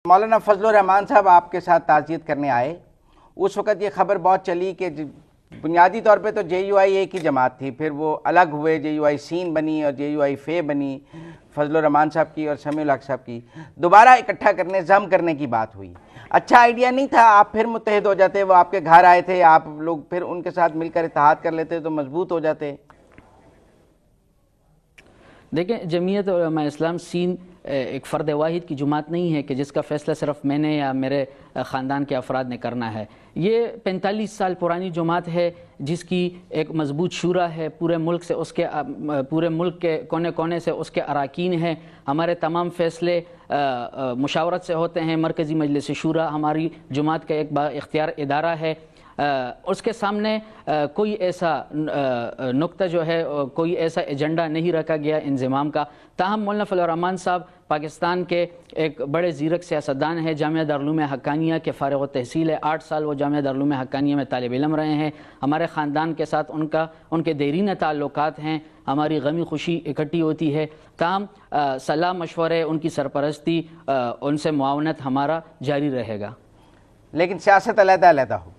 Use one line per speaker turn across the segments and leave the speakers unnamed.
مولانا فضل الرحمان صاحب آپ کے ساتھ تعزیت کرنے آئے، اس وقت یہ خبر بہت چلی کہ بنیادی طور پہ تو جے یو آئی ایک ہی جماعت تھی، پھر وہ الگ ہوئے، جے یو آئی سین بنی اور جے یو آئی فے بنی، فضل الرحمان صاحب کی اور سمیع الحق صاحب کی دوبارہ اکٹھا کرنے، ضم کرنے کی بات ہوئی۔ اچھا آئیڈیا نہیں تھا آپ پھر متحد ہو جاتے؟ وہ آپ کے گھر آئے تھے، آپ لوگ پھر ان کے ساتھ مل کر اتحاد کر لیتے تو مضبوط ہو جاتے۔
دیکھیں، جمعیت علماء اسلام سین ایک فرد واحد کی جماعت نہیں ہے کہ جس کا فیصلہ صرف میں نے یا میرے خاندان کے افراد نے کرنا ہے۔ یہ 45 سال پرانی جماعت ہے جس کی ایک مضبوط شورا ہے، پورے ملک کے کونے کونے سے اس کے اراکین ہیں۔ ہمارے تمام فیصلے مشاورت سے ہوتے ہیں۔ مرکزی مجلس شورا ہماری جماعت کا ایک با اختیار ادارہ ہے۔ اس کے سامنے کوئی ایسا نقطہ جو ہے، کوئی ایسا ایجنڈا نہیں رکھا گیا انضمام کا۔ تاہم مولانا فضل الرحمان صاحب پاکستان کے ایک بڑے زیرک سیاستدان ہیں، جامعہ دارالعلوم حقانیہ کے فارغ التحصیل ہے، 8 سال وہ جامعہ دارالعلوم حقانیہ میں طالب علم رہے ہیں۔ ہمارے خاندان کے ساتھ ان کے دیرینہ تعلقات ہیں، ہماری غمی خوشی اکٹھی ہوتی ہے۔ تاہم صلاح مشورے، ان کی سرپرستی، ان سے معاونت ہمارا جاری رہے گا،
لیکن سیاست علیحدہ علیحدہ ہو۔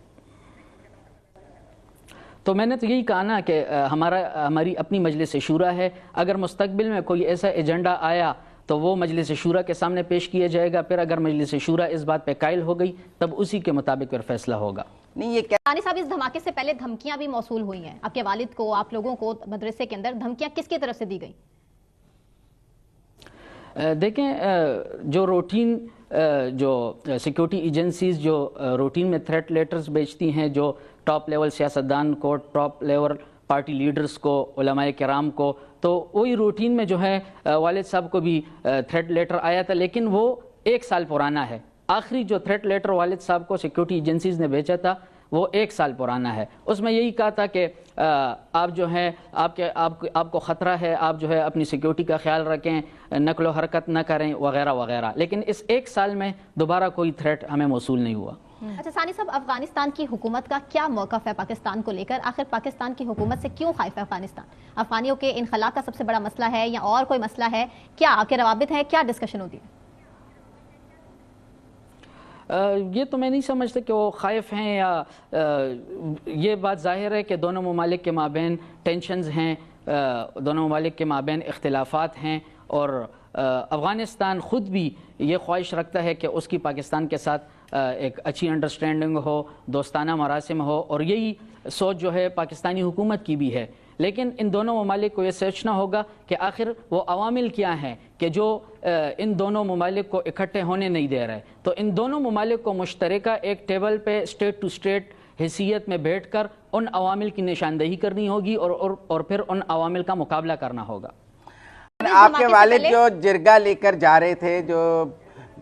تو میں نے تو یہی کہا نا کہ ہماری اپنی مجلس شورا ہے۔ اگر مستقبل میں کوئی ایسا ایجنڈا آیا تو وہ مجلس شورا کے سامنے پیش کیا جائے گا، پھر اگر مجلس شورا اس بات پہ قائل ہو گئی تب اسی کے مطابق پھر فیصلہ ہوگا۔
نہیں، یہ کیا
ثانی صاحب، اس دھماکے سے پہلے دھمکیاں بھی موصول ہوئی ہیں آپ کے والد کو، آپ لوگوں کو مدرسے کے اندر دھمکیاں کس کی طرف سے دی گئیں؟
دیکھیں، جو روٹین جو سیکیورٹی ایجنسیز جو روٹین میں تھریٹ لیٹرز بیچتی ہیں، جو ٹاپ لیول سیاستدان کو، ٹاپ لیول پارٹی لیڈرز کو، علماء کرام کو، تو وہی روٹین میں جو ہے والد صاحب کو بھی تھریٹ لیٹر آیا تھا، لیکن وہ 1 سال پرانا ہے۔ آخری جو تھریٹ لیٹر والد صاحب کو سیکیورٹی ایجنسیز نے بھیجا تھا وہ 1 سال پرانا ہے۔ اس میں یہی کہا تھا کہ آپ جو ہیں، آپ کو خطرہ ہے، آپ جو ہے اپنی سیکیورٹی کا خیال رکھیں، نقل و حرکت نہ کریں وغیرہ وغیرہ، لیکن اس 1 سال میں دوبارہ کوئی تھریٹ ہمیں موصول نہیں ہوا۔
اچھا ثانی صاحب، افغانستان کی حکومت کا کیا موقف ہے پاکستان کو لے کر؟ آخر پاکستان کی حکومت سے کیوں خائف ہے افغانستان؟ افغانیوں کے انخلا کا سب سے بڑا مسئلہ ہے یا اور کوئی مسئلہ ہے؟ کیا آپ کے روابط ہیں؟ کیا ڈسکشن ہوتی ہے؟
یہ تو میں نہیں سمجھتا کہ وہ خائف ہیں، یا یہ بات ظاہر ہے کہ دونوں ممالک کے مابین ٹینشنز ہیں، دونوں ممالک کے مابین اختلافات ہیں، اور افغانستان خود بھی یہ خواہش رکھتا ہے کہ اس کی پاکستان کے ساتھ ایک اچھی انڈرسٹینڈنگ ہو، دوستانہ مراسم ہو، اور یہی سوچ جو ہے پاکستانی حکومت کی بھی ہے۔ لیکن ان دونوں ممالک کو یہ سوچنا ہوگا کہ آخر وہ عوامل کیا ہیں کہ جو ان دونوں ممالک کو اکٹھے ہونے نہیں دے رہے۔ تو ان دونوں ممالک کو مشترکہ ایک ٹیبل پہ اسٹیٹ ٹو اسٹیٹ حیثیت میں بیٹھ کر ان عوامل کی نشاندہی کرنی ہوگی اور پھر ان عوامل کا مقابلہ کرنا ہوگا۔
آپ کے والد جو جرگہ لے کر جا رہے تھے، جو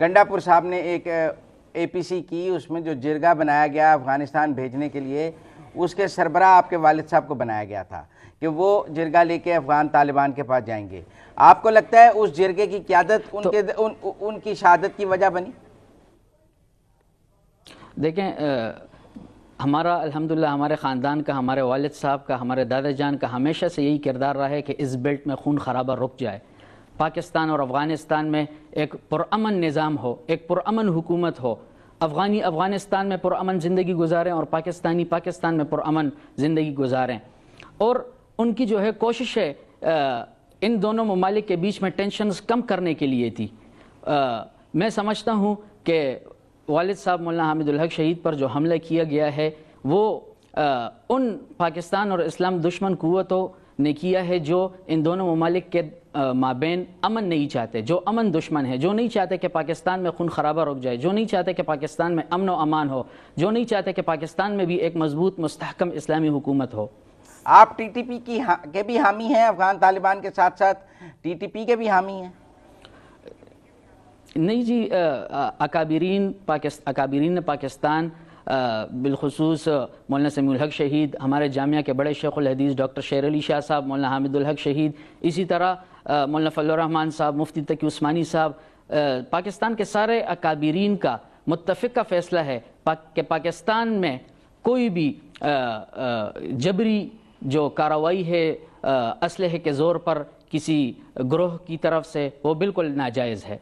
گنڈا پور صاحب نے ایک اے پی سی کی، اس میں جو جرگہ بنایا گیا افغانستان بھیجنے کے لیے، اس کے سربراہ آپ کے والد صاحب کو بنایا گیا تھا کہ وہ جرگہ لے کے افغان طالبان کے پاس جائیں گے۔ آپ کو لگتا ہے اس جرگے کی قیادت ان کی شہادت کی وجہ بنی؟
دیکھیں، ہمارا الحمدللہ ہمارے خاندان کا، ہمارے والد صاحب کا، ہمارے دادا جان کا ہمیشہ سے یہی کردار رہا ہے کہ اس بیلٹ میں خون خرابہ رک جائے، پاکستان اور افغانستان میں ایک پرامن نظام ہو، ایک پرامن حکومت ہو، افغانستان میں پرامن زندگی گزاریں اور پاکستان میں پرامن زندگی گزاریں۔ اور ان کی جو ہے کوشش ہے ان دونوں ممالک کے بیچ میں ٹینشنز کم کرنے کے لیے تھی۔ میں سمجھتا ہوں کہ والد صاحب مولانا حامد الحق شہید پر جو حملہ کیا گیا ہے وہ ان پاکستان اور اسلام دشمن قوتوں نے کیا ہے جو ان دونوں ممالک کے مابین امن نہیں چاہتے، جو امن دشمن ہے، جو نہیں چاہتے کہ پاکستان میں خون خرابہ رک جائے، جو نہیں چاہتے کہ پاکستان میں امن و امان ہو، جو نہیں چاہتے کہ پاکستان میں بھی ایک مضبوط مستحکم اسلامی حکومت ہو۔
آپ ٹی ٹی پی کے بھی حامی ہیں، افغان طالبان کے ساتھ ساتھ ٹی ٹی پی کے بھی حامی ہیں؟
نہیں جی، اکابرین پاکستان، بالخصوص مولانا سمیع الحق شہید، ہمارے جامعہ کے بڑے شیخ الحدیث ڈاکٹر شیر علی شاہ صاحب، مولانا حامد الحق شہید، اسی طرح مولانا فضل الرحمان صاحب، مفتی تقی عثمانی صاحب، پاکستان کے سارے اکابرین کا متفقہ فیصلہ ہے کہ پاکستان میں کوئی بھی جبری جو کارروائی ہے اسلحے کے زور پر کسی گروہ کی طرف سے، وہ بالکل ناجائز ہے۔